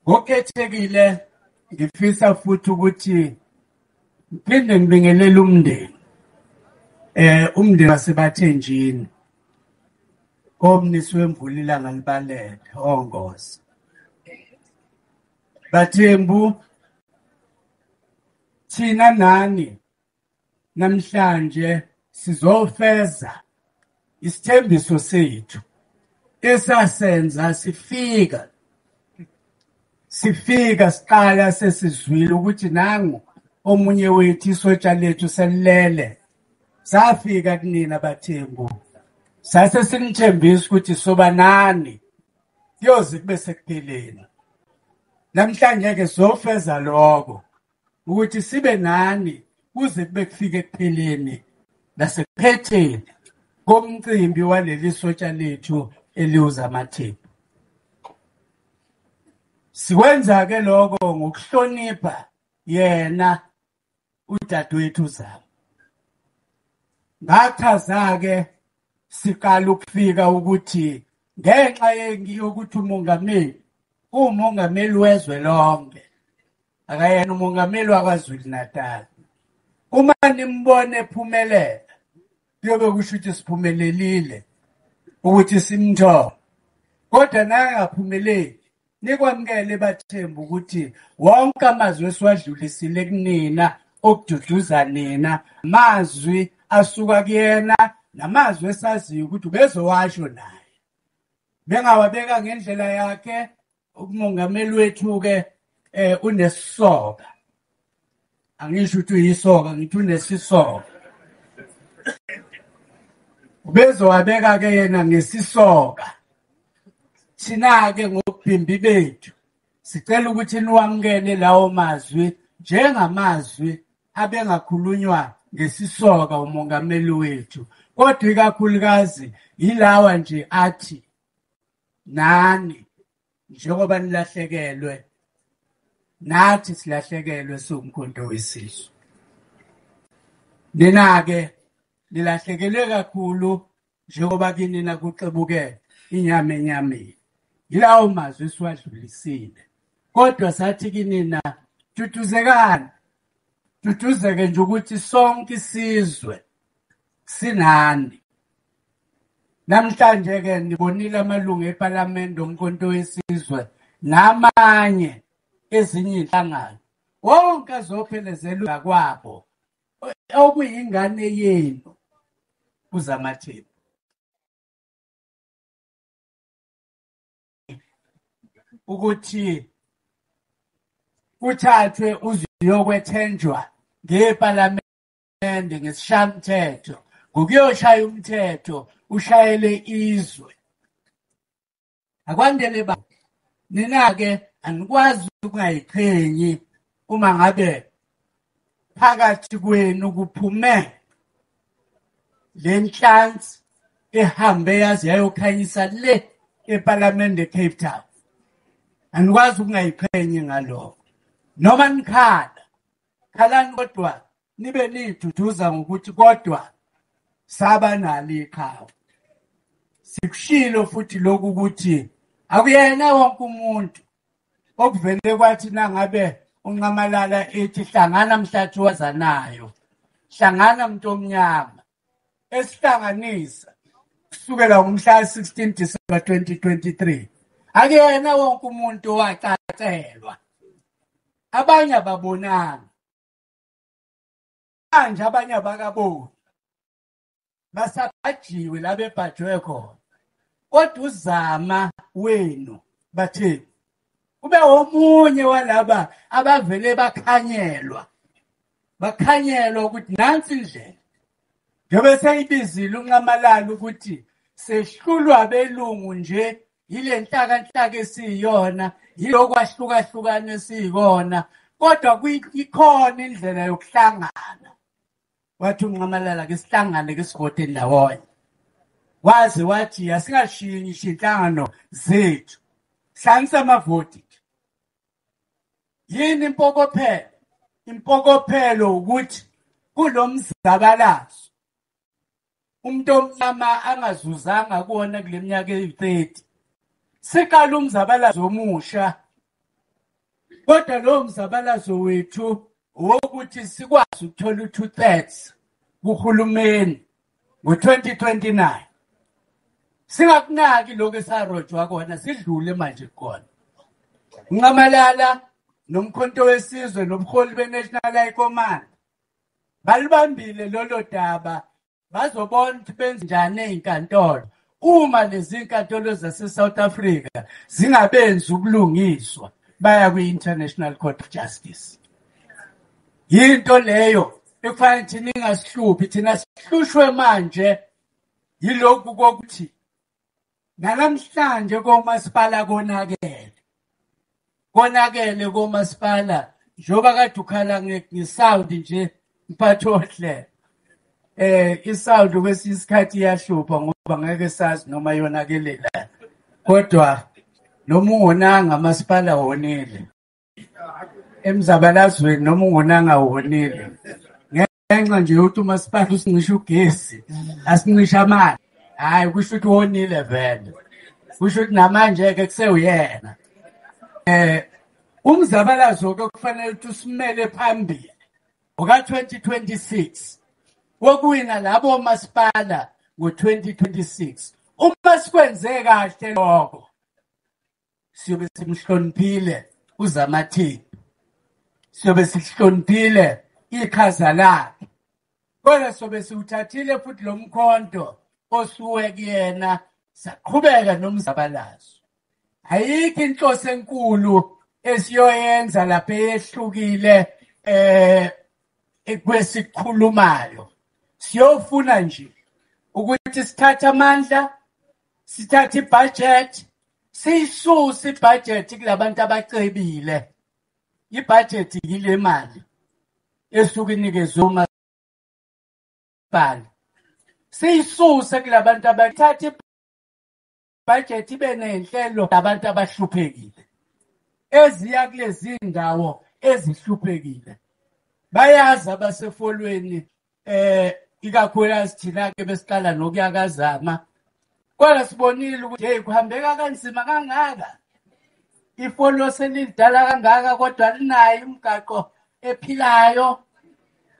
Ngokukhethekile ngifisa futhi ukuthi ngiphinde ngibingelele umndeni. Umndeni waseBathenjini omnisi wemvula ilanga libalele ongozi. Bathembu thina nani namhlanje sizofeza isithembiso sethu esasenza sifika siqala sesizwile ukuthi nangu omunye wethu isotsha lethu selilele. Safika kunina Bathembu sase sinithembisa ukuthi soba nani kuyoze kube sekupheleni. Namhlanje ke sizofeza lokho ukuthi sibe nani kuze kube kufike ekupheleni nasekuphetheni komcimbi waleli sotsha lethu eliuza amathembu. Sikwenza ke lokho ngokuhlonipha yena udadewethu uZama. Ngachaza ke siqala ukufika ukuthi ngenxa yokuthi umongameli wezwe lonke akayena umongameli waKwaZulu Natal. Uma nimbone ephumelela kuyobe kusho ukuthi siphumelelile ukuthi simtho. Kodwa nangaphumeleli nikwamukele Bathembu ukuthi wonke amazwi esiwadlulisile kunina okududuza nina amazwi asuka kuyena namazwi esaziyo ukuthi ubezowasho naye. Bengawabeka ngendlela yakhe umongameli wethu ke unesisoka. Angisho ukuthi uyisoka ngithi unesisoka. Ubezowabeka ke yena ngesisoka. Thina ke ngokubhimbi bethu sicela ukuthi niwamukele lawo mazwi njengamazwi abengakhulunywa ngesisoka umongameli wethu. Kodwa ikakhulukazi yilawa nje athi nani njengoba nilahlekelwe nathi silahlekelwe siwumkhonto wesizwe. Nina ke nilahlekelwe kakhulu njengoba kinina kuxebuke inyama enyameni. Yilawo mazwi esiwadlulisile. Kodwa sathi kinina tutuzekani. Tutuzeke nje ukuthi sonke isizwe sinani. Namhlanje ke nibonile amalungu eParliament omkhonto wesizwe namanye ezinye inhlangano. Wonke azophelezela kwabo okuyingane yenu uZamathembu. Ukuthi uthathwe uziyokwethenjwa ngeParliament ngesishamthetho ngokuyoshaya umthetho ushayele izwe. Akwandele ba nina ke anikwazi ukungayiqhenyi uma ngabe phakathi kwenu kuphume lenhlansi ehambe yazi yayokhanyisa le eParliament eCape Town. Anikwazi ukungayiqhenyi ngalokho. Noma khalani kodwa nibe niduduza ngokuthi kodwa saba nalo iqhawe. Sikushilo futhi lokhu ukuthi akuyena wonke umuntu okuvele kwathi nangabe uNcamalala ethi hlangana mhlathi wazanayo. Hlangana umuntu omnyama. Esihlanganisa kusukela ngomhla 16 December 2023. Akuyena wonke umuntu owacacelwa. Abanye ababonanga. Manje abanye abakaboni. Basabhajiwe labebhajwe khona. Kodwa uZama wenu Bathembu ube omunye walaba abavele bakhanyelwa. Bakhanyelwa ukuthi nansi indlela. Njobe seyibizile uNcamalala ukuthi sehlulwa abelungu nje yile nhlaka esiyona yilokwahlukahlukana esiyona kodwa ikhona indlela yokuhlangana. Wathi uNcamalala ke sihlangane ke sivote ndawonye. Wazi wathi asingashiyi inhlangano zethu. Hlanganisa amavoti. Yini impokophelo? Impokophelo ukuthi kulomzabalazo umuntu omnyama angazuzanga kuona kuleminyaka eyi-30. Siqala umzabalazo omusha Kodwa lo mzabalazo wethu wokuthi sikwazi ukuthola u2/3 kuhulumeni ngo2029. Singakunaki lokho esarojwa kona sidlule manje khona. Nqamalala nomkhonto wesizwe nobuholi beNational High Command balibambile lolo daba bazobona ukuthi benze njani ezinkantolo uma lezi inkantolo zase-South Africa zingabenzi ukulungiswa baya kwi-International Court of Justice. Yinto leyo ekufanele thina ingasihluphi, thina sihlushwe manje yilokhu kokuthi namhlanje komasipala konakele komasipala njoba kade ukhala ngesound nje mphathi ohle. Isound kwesinye isikhathi iyahlupha ngoba ngeke sazi noma yonakelela. Kodwa noma ungonanga amasipala wonile. Emzabalazweni noma ungonanga wonile. Ngenxa nje ukuthi umasipala usincisha ugesi, asincisha amanzi. Hayi kusho ukuthi wonile vele. Kusho ukuthi namanje ke kuseyena. Umzabalazo okufanele ukuthi usimele phambili oka2026 wokuwina labo masipala ngo2026. Uma sikwenze kahle lokho siyobe simhloniphile uZamathini, siyobe sihloniphile iqhaza lakhe, kodwa siyobe siwuthathile futhi lo mkhonto osuwe kuyena saqhubeka nomzabalazo. Ayikho inhloso enkulu esiyoyenza lapha eyehlukile ekwesikhulumayo. Siyofuna nje ukuthi sithathe amandla, sithathe ibudget, siyisuse ibudget kulabantu abacebile. Ibudget yile mali esuke inikezwe umasipala. Siyisuse kulabantu abathathe ibudget ibe nenhlelo labantu abahluphekile eziya kulezi ndawo ezihluphekile. Bayazi abasefolweni ikakhulukazi thina ke besiqala nokuyakazama. Kodwa sibonile ukuthi hey kuhambeka kanzima kangaka. Ifolo selidala kangaka kodwa linayo imigaqo ephilayo.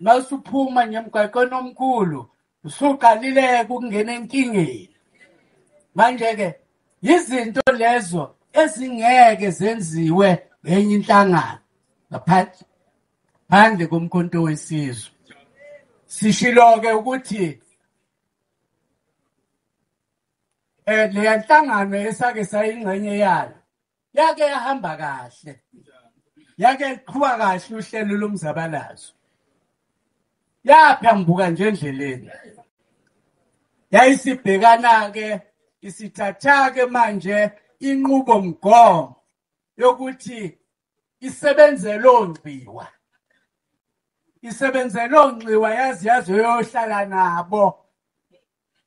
Mawusuphuma ngemigaqo omkhulu usuqalile ukungena enkingeni. Manje ke izinto lezo ezingeke zenziwe enye inhlangano ngaphandle komkhonto wesizwe. Sishilo ke ukuthi le nhlangano esake sayingxenye yayo yake yahamba kahle, yake iqhubeka kahle uhlelo lomzabalazo. Yaphambuka nje endleleni. Yayisibhekana ke isithatha ke manje inqubo mgomo yokuthi isebenzele ongciwa. Isebenzele ongciwa yazi yohlala nabo.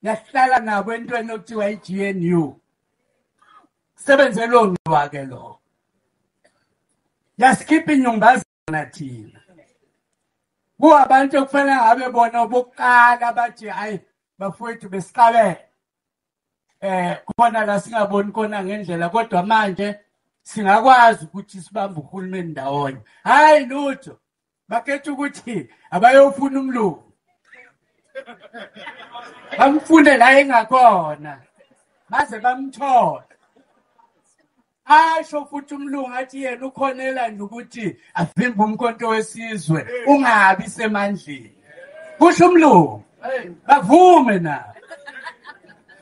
Yahlala nabo entweni okuthiwa iGNU. Sebenzele ongciwa ke lo. Yaskipha inyumbazana thina. Kuwabantu okufanele ngabe bona obokuqala bathi hayi bafowethu besiqabele. Khona la singaboni khona ngendlela kodwa manje singakwazi ukuthi sibambe uhulumeni ndawonye. Hayi lutho. Bakhetha ukuthi abayofuna umlungu. Bamfunde la engakhona. Baze bamthola. Asho futhi umlungu athi yena ukhonela nje ukuthi avimbe umkhonto wesizwe ungabi semandleni. Kusho umlungu. Bavume na.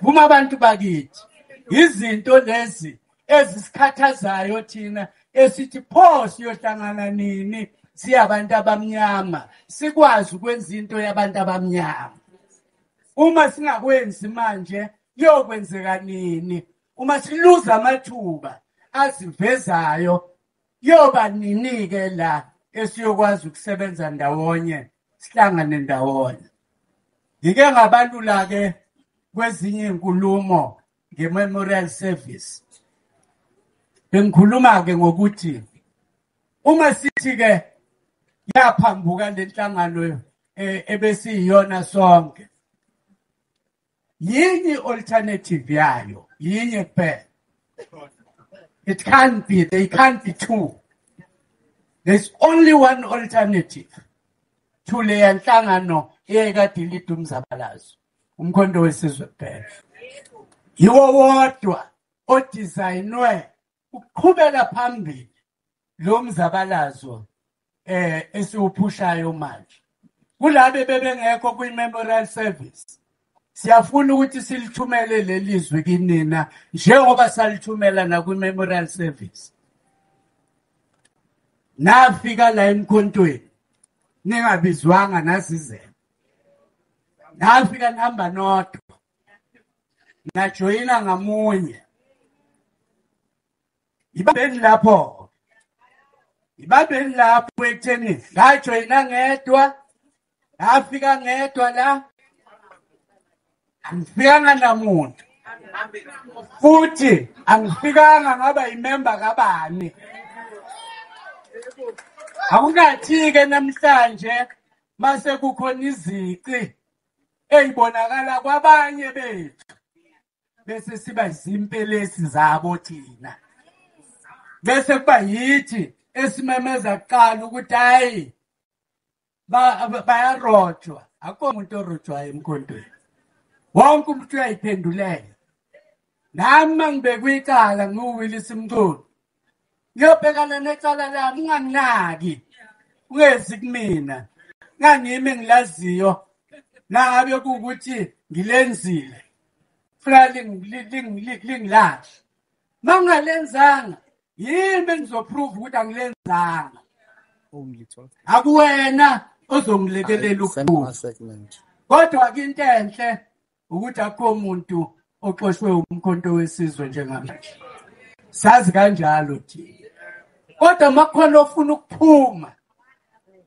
Vuma abantu bakithi. Izinto lezi ezisikhathazayo thina esithi pho siyohlangana nini siyabantu abamnyama sikwazi ukwenza into yabantu abamnyama. Uma singakwenzi manje yokwenzeka nini? Uma siluza amathuba azivezayo yoba nini ke la esiyokwazi ukusebenza ndawonye sihlangane ndawonye. Ngike ngabalula ke kwezinye inkulumo nge-memorial service. Bengikhuluma ke ngokuthi uma sithi ke yaphambuka lenhlangano ebesiyiyona sonke. Yinye alternative yayo, yinye kuphela. They can't be two. There's only one alternative to le nhlangano eyekade ilida umzabalazo, umkhonto wesizwe kuphela. Yiwo wodwa odesignwe ukuqhubela phambili lo mzabalazo esiwuphushayo manje. Kulabe bebengekho kwi-memorial service, siyafuna ukuthi silithumele lelizwi kinina njengoba salithumela na kwi-memorial service. Nafika la emkhontweni ningabizwanga nasizela. Nafika nihamba nodwa. Najoyina ngamunye. Ibabeni lapho. Ibabeni lapho ekutheni ngajoyina ngedwa. Ngafika ngedwa la. Angifikanga namuntu. Futhi angifikanga ngaba imember kabani. Akunathi-ke namhlanje mase kukhona izici eyibonakala kwabanye bethu bese siba zimpelesi zabo thina. Bese kuba yithi esimemeza kuqala ukuthi hayi bayarojwa. Akukho umuntu orojwayo emkhontweni. Wonke umuntu uyayiphendulela. Nami mangibekwe icala nguWillis Mchunu. Ngiyobhekana necala lami unganginaki. Ungezi kumina. Ngangimi engilaziyo. Nangabe kuukuthi ngilenzile. Funa lingilahle. Mangalenzanga, yimi engizoprove ukuthi angilenzanga. Akuwena ozongilekelela ukuphuma. Kodwa ke into enhle ukuthi akho umuntu oxoshwe umkhonto wesizwe njengamanje. Sazi kanjalo thina. Kodwa makhona ofuna ukuphuma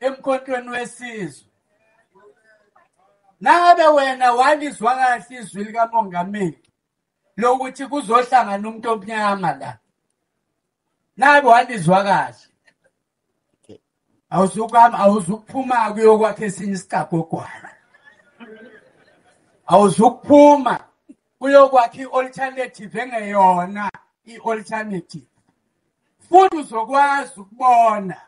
emkhontweni wesizwe. Nabe wena walizwa kahle izwi likamongameli lokuthi kuzohlangana umuntu omnyama la. Nabe walizwa kahle. Awuzukuphuma kuyokwakhe esinye isigagogwana. Awuzukuphuma kuyokwakhe i-alternative engeyona i-alternative. Futhi uzokwazi ukubona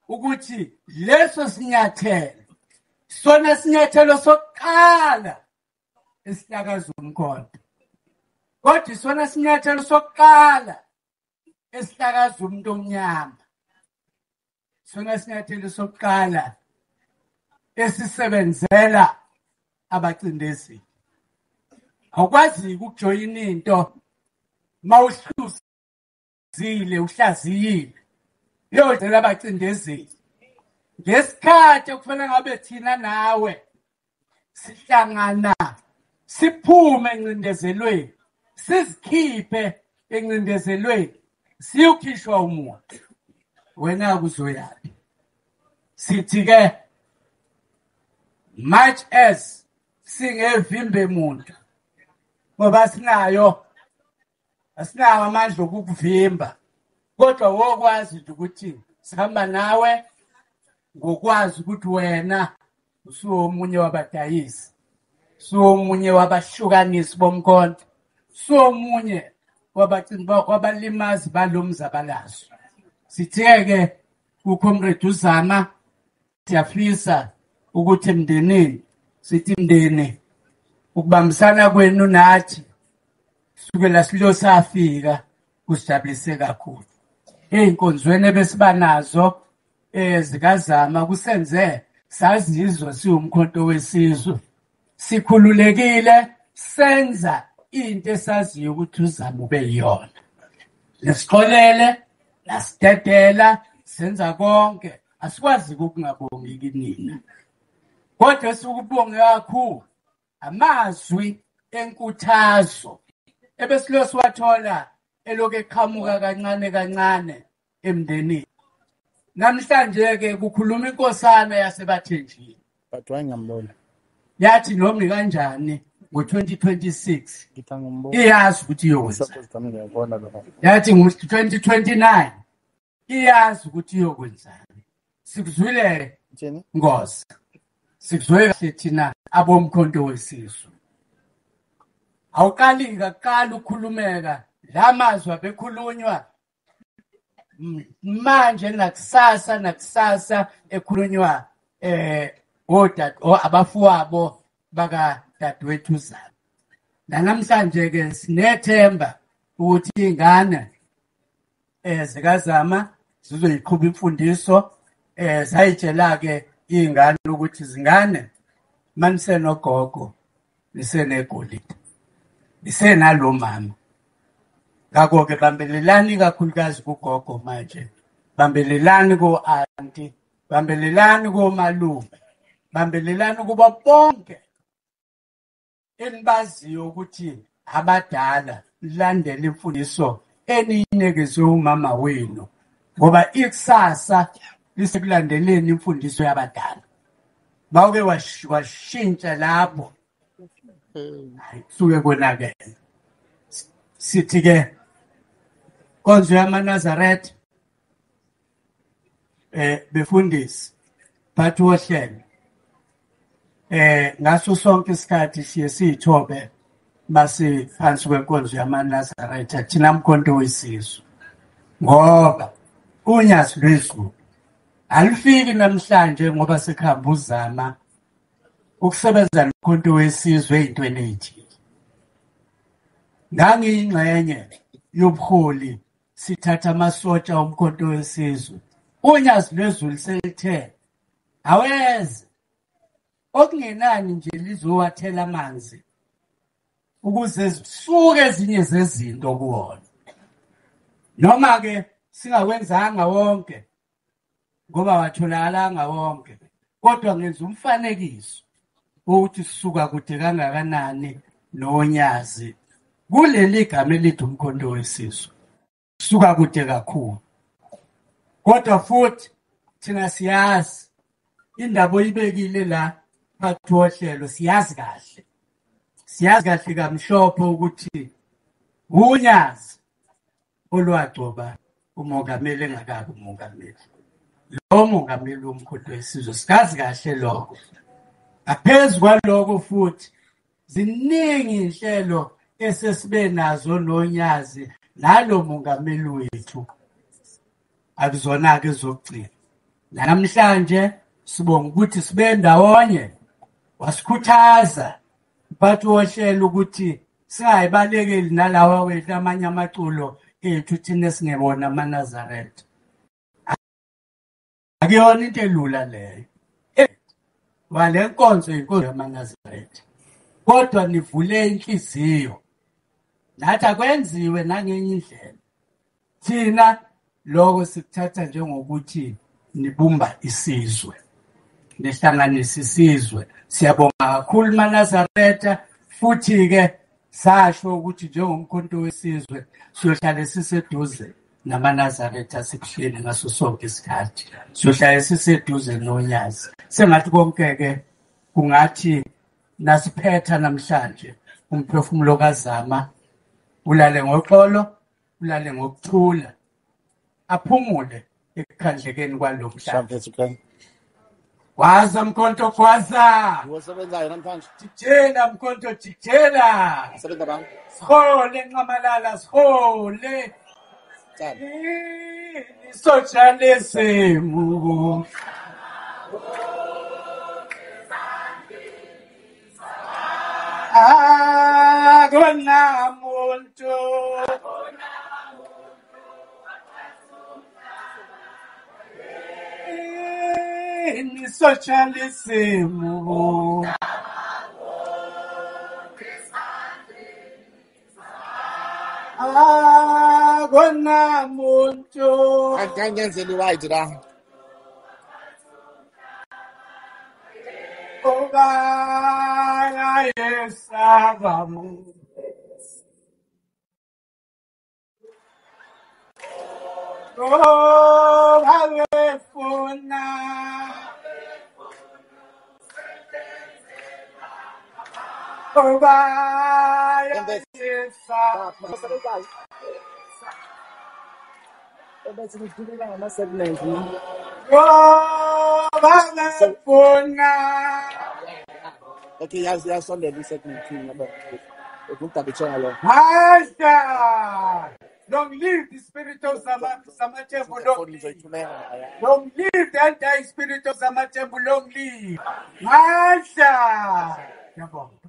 ukuthi leso sinyathelo sona sinyathelo sokuqala esihlakaza umkhonto. Kodwa sona sinyathelo sokuqala esihlakaza umuntu omnyama. Sona sinyathelo sokuqala esisebenzela abacindezeli. Awukwazi ukujoyina into mawuhluzile uhlaziyile uyocela abacindezeli. Ngesikhathi okufanele ngabe thina nawe sihlangana siphume encindezelweni, sizikhiphe encindezelweni, siyokhishwa umuntu. Wena kuzoyapi? Sithi ke much as singevimbe umuntu ngoba asinayo amandla okukuvimba, kodwa wokwazi ukuthi sihamba nawe ngokwazi ukuthi wena usuwomunye wabadayisi, usuwomunye wabahlukanisi bomkhonto, usuwomunye wabalimazi balomzabalazo. Sitheke kuComrade uZama siyafisa ukuthi emndenini sithi mndeni ukubambisana kwenu nathi sukela silosafika kusijabulise kakhulu. Ey'nkonzweni ebesibanazo zikaZama kusenze sazizwa siwumkhonto wesizwe. Sikhululekile senza into esaziyo ukuthi uZama ube yiyona. Nesixolele, nasidedela, senza konke. Asikwazi ukungabongi kinina. Kodwa sikubonge kakhulu amazwi enkuthazo ebesilo siwathola eloku eqhamuka kancane kancane emndenini. Namhlanje ke kukhuluma inkosana yaseBathenjini. Batwa ngiyambona. Yathi noma kanjani ngo-2026 iyazi ukuthi iyokwenza. Yathi ngo-2029 iyazi ukuthi iyokwenzani. Sikuzwile Nkosi. Sikuzwe kahle thina abomkhonto wesizwe. Awuqali kakuqala ukukhulumeka la mazwi abekhulunywa manje nakusasa ekhulunywa abafowabo baka dadewethu uZama. Namhlanje ke sinethemba ukuthi ingane zikaZama zizoyiqhuba imfundiso sayitshela ke ingane ukuthi zingane manisenogogo nisenegolide nisenalo mama. Ngakho ke bambelelani kakhulukazi kugogo manje, bambelelani ko-anti, bambelelani komalume, bambelelani kuba bonke enibaziyo ukuthi abadala lilandele imfundiso eniyinekezwe umama wenu, ngoba ikusasa lisekulandeleni imfundiso yabadala. Bawuke washintsha lapho suke konakele. Sithi ke Nkonzo yamaNazaretha befundisi phathi wohlelo ngaso sonke isikhathi siye siyithobe base phansi kwenkonzo yamaNazaretha thina mkhonto wesizwe, ngoba unyazi lwezulu alifiki namhlanje ngoba sekhamba uZama ukusebenza nomkhonto wesizwe ezintweni ezithile. Ngangiyingxenye yobuholi sithatha amasotsha omkhonto wesizwe, unyazi lwezulu selithe aweze okungenani nje lizowathela amanzi ukuze zisuke ezinye zezinto kuwona. Noma ke singakwenzanga wonke ngoba watholakalanga wonke, kodwa ngenza umfanekiso ukuthi sisuka kude kangakanani nonyazi kuleli gama elithi umkhonto wesizwe. Suka kude kakhulu, kodwa futhi thina siyazi indaba oyibekile la phakathi wohlelo, siyazi kahle kamhlophe ukuthi unyazi olwagcoba umongameli engakabi umongameli. Lo mongameli womkhonto wesizwe sikazi kahle lokho. Aphezu kwalokho futhi ziningi inhlelo esesibe nazo nonyazi nalo mongameli wethu akuzona-ke ezokugcina. Namhlanje sibonga ukuthi sibe ndawonye, wasikhuthaza mphathi wohlelo ukuthi singayibalekeli nalawa wethu amanye amaculo ethu thina esingebona amaNazaretha. Akuyona into elula leyo. Wale nkonzo inkonzo yamaNazaretha, kodwa nivule inhliziyo nathi akwenziwe nangenye indlela. Thina lokho sikuthatha njengokuthi nibumba isizwe, nihlanganisa isizwe. Siyabonga kakhulu amaNazaretha, futhi-ke sasho ukuthi njengomkhonto wesizwe siyohlale siseduze namaNazaretha sikuhleli ngaso sonke isikhathi. Siyohlale siseduze nonyazi. Sengathi konke-ke kungathi nasiphetha namhlanje umphefumulo kaZama ulale ngoxolo, ulale ngokuthula, aphumule ekukhandlekeni kwalo mhlaba. Waza mkhonto kwaza. Usebenzayo namhlanje. Jijela mkhonto jijela. Sebenza bani? Sihole Nxamalala sihole. Socialise mu. Akona muntu. Ni socialise mu. Akona muntu. Angenzeni wide la. Oba yesaba mu. Oh, havefuna. Oba yesaba. Oh, havefuna. Okay, yes, on the segment team. Hashtag. Long live the spirit of Samatembu, long Phone live. ngizoyithumela. Long live the anti-spirit of Samatembu, long live. Masha! Yabonga.